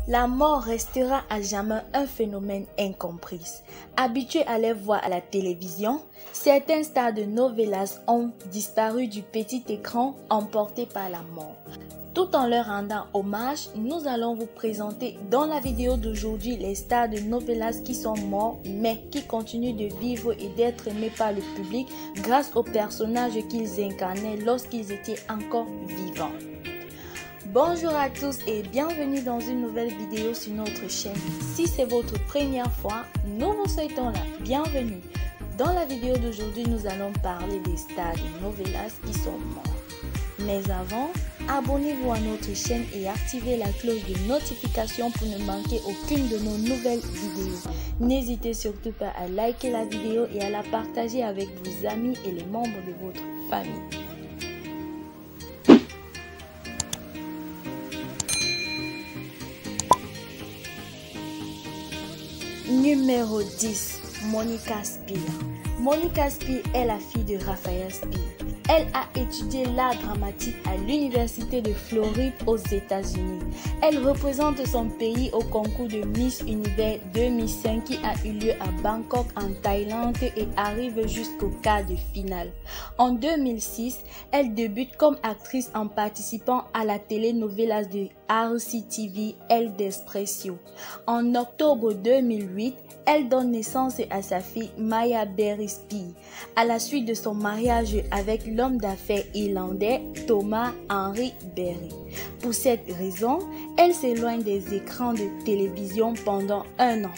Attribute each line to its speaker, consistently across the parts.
Speaker 1: La mort restera à jamais un phénomène incompris. Habitués à les voir à la télévision, certains stars de novelas ont disparu du petit écran emportés par la mort. Tout en leur rendant hommage, nous allons vous présenter dans la vidéo d'aujourd'hui les stars de novelas qui sont morts mais qui continuent de vivre et d'être aimés par le public grâce aux personnages qu'ils incarnaient lorsqu'ils étaient encore vivants. Bonjour à tous et bienvenue dans une nouvelle vidéo sur notre chaîne. Si c'est votre première fois, nous vous souhaitons la bienvenue. Dans la vidéo d'aujourd'hui, nous allons parler des stars de novelas qui sont morts. Mais avant, abonnez-vous à notre chaîne et activez la cloche de notification pour ne manquer aucune de nos nouvelles vidéos. N'hésitez surtout pas à liker la vidéo et à la partager avec vos amis et les membres de votre famille. Numéro 10. Monica Spear. Monica Spear est la fille de Raphael Spear. Elle a étudié l'art dramatique à l'Université de Floride aux États-Unis. Elle représente son pays au concours de Miss Univers 2005 qui a eu lieu à Bangkok en Thaïlande et arrive jusqu'au quart de finale. En 2006, elle débute comme actrice en participant à la telenovela de RCTV El Desprecio. En octobre 2008, elle donne naissance à sa fille Maya Berry Spear à la suite de son mariage avec l'homme d'affaires irlandais Thomas Henry Berry. Pour cette raison, elle s'éloigne des écrans de télévision pendant un an.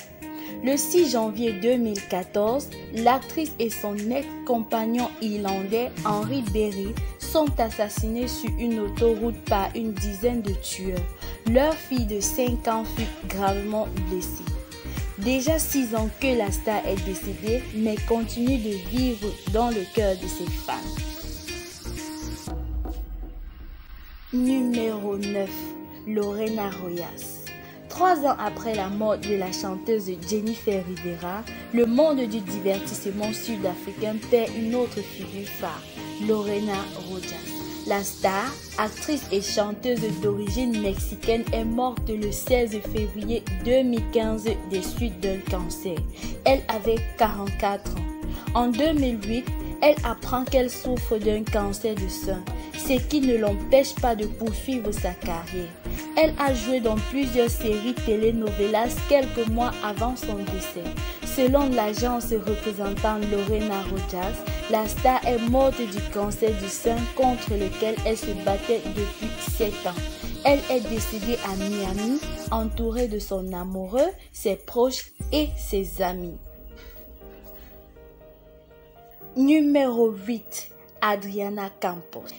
Speaker 1: Le 6 janvier 2014, l'actrice et son ex-compagnon irlandais Henry Berry sont assassinés sur une autoroute par une dizaine de tueurs. Leur fille de 5 ans fut gravement blessée. Déjà 6 ans que la star est décédée, mais continue de vivre dans le cœur de ses fans. Numéro 9. Lorena Rojas. 3 ans après la mort de la chanteuse Jennifer Rivera, le monde du divertissement sud-africain perd une autre figure phare, Lorena Rojas. La star, actrice et chanteuse d'origine mexicaine est morte le 16 février 2015 des suites d'un cancer. Elle avait 44 ans. En 2008, elle apprend qu'elle souffre d'un cancer du sein, ce qui ne l'empêche pas de poursuivre sa carrière. Elle a joué dans plusieurs séries telenovelas quelques mois avant son décès. Selon l'agence représentant Lorena Rojas, la star est morte du cancer du sein contre lequel elle se battait depuis 7 ans. Elle est décédée à Miami, entourée de son amoureux, ses proches et ses amis. Numéro 8. Adriana Campos.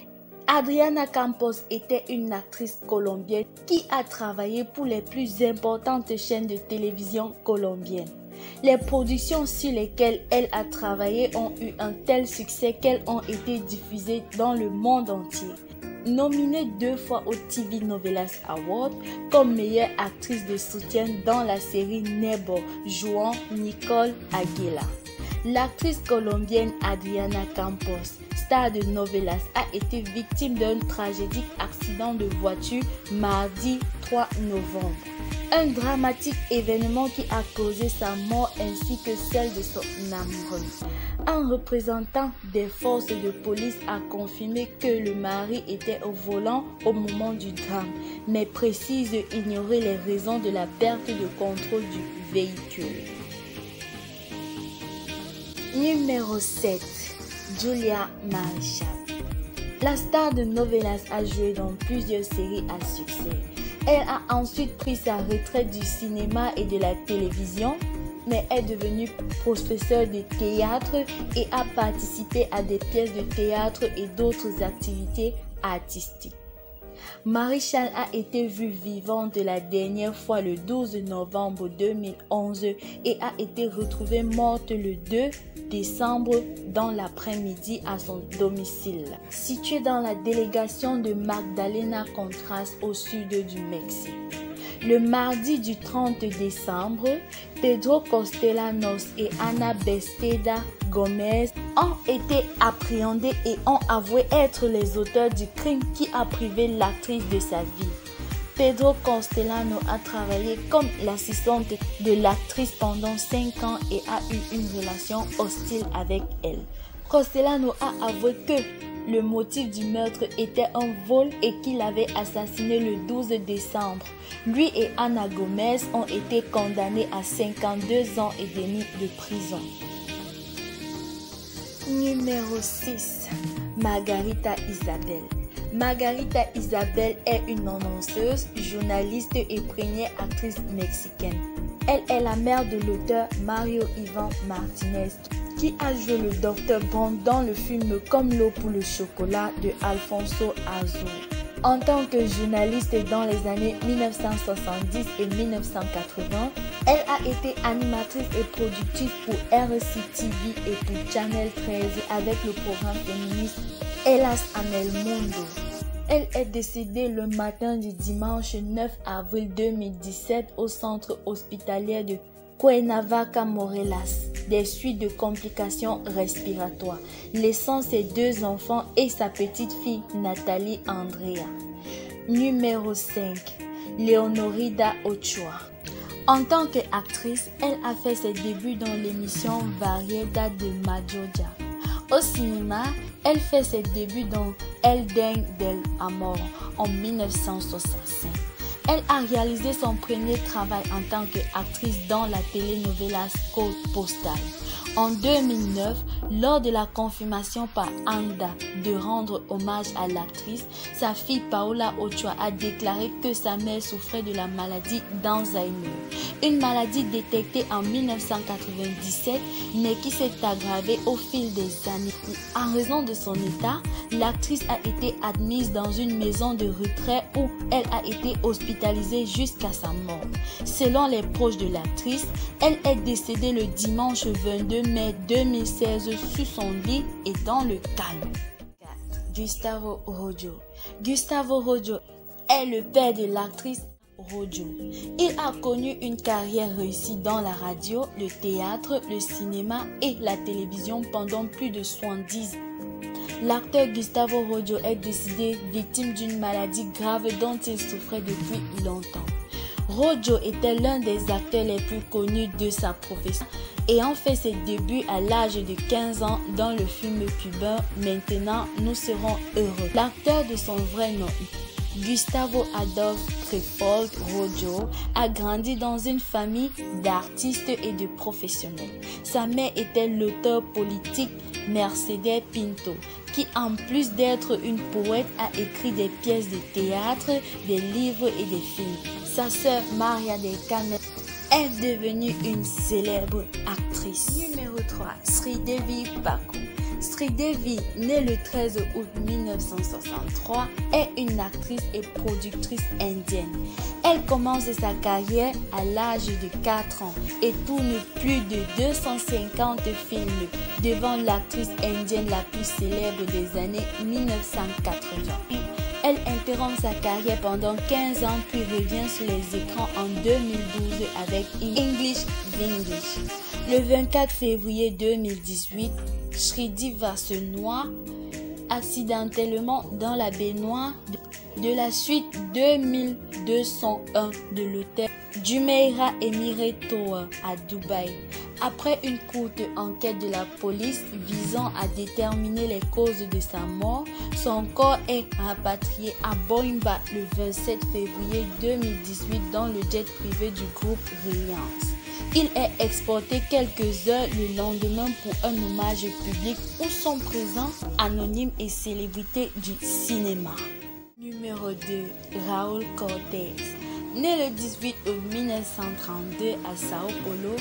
Speaker 1: Adriana Campos était une actrice colombienne qui a travaillé pour les plus importantes chaînes de télévision colombiennes. Les productions sur lesquelles elle a travaillé ont eu un tel succès qu'elles ont été diffusées dans le monde entier. Nominée 2 fois au TV Novelas Award comme meilleure actrice de soutien dans la série Nebo, jouant Nicole Aguilar. L'actrice colombienne Adriana Campos, star de novelas, a été victime d'un tragique accident de voiture mardi 3 novembre. Un dramatique événement qui a causé sa mort ainsi que celle de son amoureux. Un représentant des forces de police a confirmé que le mari était au volant au moment du drame, mais précise ignorer les raisons de la perte de contrôle du véhicule. Numéro 7. Julia Marichal. La star de novelas a joué dans plusieurs séries à succès. Elle a ensuite pris sa retraite du cinéma et de la télévision, mais est devenue professeure de théâtre et a participé à des pièces de théâtre et d'autres activités artistiques. Marichal a été vue vivante la dernière fois le 12 novembre 2011 et a été retrouvée morte le 2 décembre dans l'après-midi à son domicile, situé dans la délégation de Magdalena Contreras au sud du Mexique. Le mardi du 30 décembre, Pedro Castellanos et Ana Besteda Gomez ont été appréhendés et ont avoué être les auteurs du crime qui a privé l'actrice de sa vie. Pedro Castellano a travaillé comme l'assistante de l'actrice pendant 5 ans et a eu une relation hostile avec elle. Castellano a avoué que le motif du meurtre était un vol et qu'il avait assassiné le 12 décembre. Lui et Ana Gomez ont été condamnés à 52 ans et demi de prison. Numéro 6. Margarita Isabel. Margarita Isabel est une annonceuse, journaliste et première actrice mexicaine. Elle est la mère de l'auteur Mario Ivan Martinez, qui a joué le Dr Bond dans le film Comme l'eau pour le chocolat de Alfonso Azul. En tant que journaliste dans les années 1970 et 1980, elle a été animatrice et productrice pour RCTV et pour Channel 13 avec le programme féministe Hélas en el Mundo. Elle est décédée le matin du dimanche 9 avril 2017 au centre hospitalier de Cuernavaca, Morelos, des suites de complications respiratoires, laissant ses 2 enfants et sa petite fille Nathalie Andrea. Numéro 5. Leonorida Ochoa. En tant qu'actrice, elle a fait ses débuts dans l'émission Variedad de Madjoja. Au cinéma, elle fait ses débuts dans El Den del Amor en 1965. Elle a réalisé son premier travail en tant qu'actrice dans la telenovela Code Postal. En 2009, lors de la confirmation par Anda de rendre hommage à l'actrice, sa fille Paola Ochoa a déclaré que sa mère souffrait de la maladie d'Alzheimer, une maladie détectée en 1997 mais qui s'est aggravée au fil des années. En raison de son état, l'actrice a été admise dans une maison de retrait où elle a été hospitalisée jusqu'à sa mort. Selon les proches de l'actrice, elle est décédée le dimanche 22 mai 2016 sur son lit et dans le calme. 4. Gustavo Rojo. Gustavo Rojo est le père de l'actrice Rojo. Il a connu une carrière réussie dans la radio, le théâtre, le cinéma et la télévision pendant plus de 70 ans. L'acteur Gustavo Rojo est décédé victime d'une maladie grave dont il souffrait depuis longtemps. Rojo était l'un des acteurs les plus connus de sa profession, ayant fait ses débuts à l'âge de 15 ans dans le film cubain Maintenant nous serons heureux. L'acteur de son vrai nom, Gustavo Adolfo Trefold Rojo, a grandi dans une famille d'artistes et de professionnels. Sa mère était l'auteur politique Mercedes Pinto, qui en plus d'être une poète a écrit des pièces de théâtre, des livres et des films. Sa sœur Maria del Carmen est devenue une célèbre actrice. Numéro 3. Sridevi Baku. Sridevi, née le 13 août 1963, est une actrice et productrice indienne. Elle commence sa carrière à l'âge de 4 ans et tourne plus de 250 films devant l'actrice indienne la plus célèbre des années 1980. Elle interrompt sa carrière pendant 15 ans puis revient sur les écrans en 2012 avec English Vinglish. Le 24 février 2018, Sridevi se noie accidentellement dans la baignoire de la suite 2201 de l'hôtel Jumeirah Emirates Tower à Dubaï. Après une courte enquête de la police visant à déterminer les causes de sa mort, son corps est rapatrié à Boimba le 27 février 2018 dans le jet privé du groupe Reliance. Il est exporté quelques heures le lendemain pour un hommage public où sont présents anonymes et célébrités du cinéma. Numéro 2. Raúl Cortés. Né le 18 août 1932 à Sao Paulo,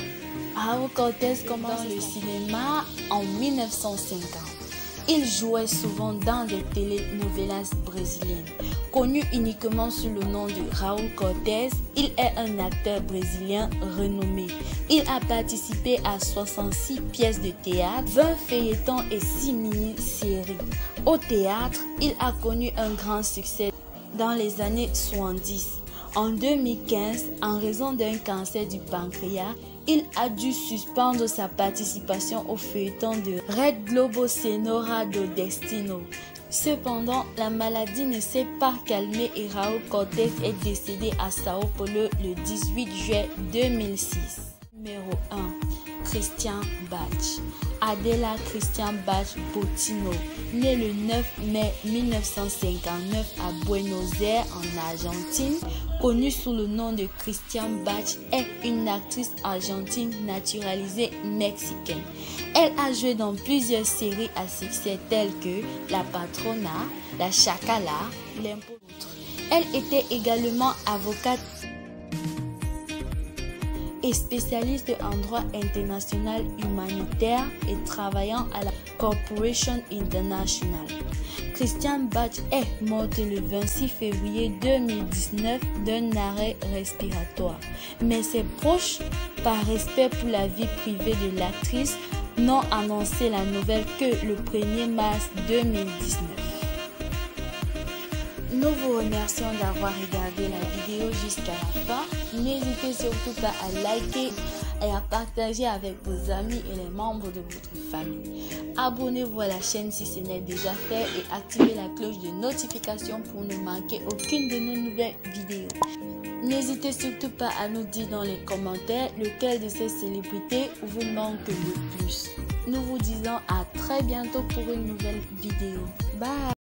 Speaker 1: Raúl Cortés commence le cinéma en 1950. Il jouait souvent dans des telenovelas brésiliennes. Connu uniquement sous le nom de Raúl Cortés, il est un acteur brésilien renommé. Il a participé à 66 pièces de théâtre, 20 feuilletons et 6 mini-séries. Au théâtre, il a connu un grand succès dans les années 70. En 2015, en raison d'un cancer du pancréas, il a dû suspendre sa participation au feuilleton de Red Globo Senhora do Destino. Cependant, la maladie ne s'est pas calmée et Raúl Cortés est décédé à Sao Paulo le 18 juillet 2006. Numéro 1. Christian Bach. Adela Christian Bach Bottino, née le 9 mai 1959 à Buenos Aires en Argentine, connue sous le nom de Christian Bach, est une actrice argentine naturalisée mexicaine. Elle a joué dans plusieurs séries à succès telles que La Patrona, La Chacala, L'Impôt. Elle était également avocate et spécialiste en droit international humanitaire et travaillant à la Corporation International. Christian Bach est morte le 26 février 2019 d'un arrêt respiratoire, mais ses proches, par respect pour la vie privée de l'actrice, n'ont annoncé la nouvelle que le 1er mars 2019. Nous vous remercions d'avoir regardé la vidéo jusqu'à la fin. N'hésitez surtout pas à liker et à partager avec vos amis et les membres de votre famille. Abonnez-vous à la chaîne si ce n'est déjà fait et activez la cloche de notification pour ne manquer aucune de nos nouvelles vidéos. N'hésitez surtout pas à nous dire dans les commentaires lequel de ces célébrités vous manque le plus. Nous vous disons à très bientôt pour une nouvelle vidéo. Bye!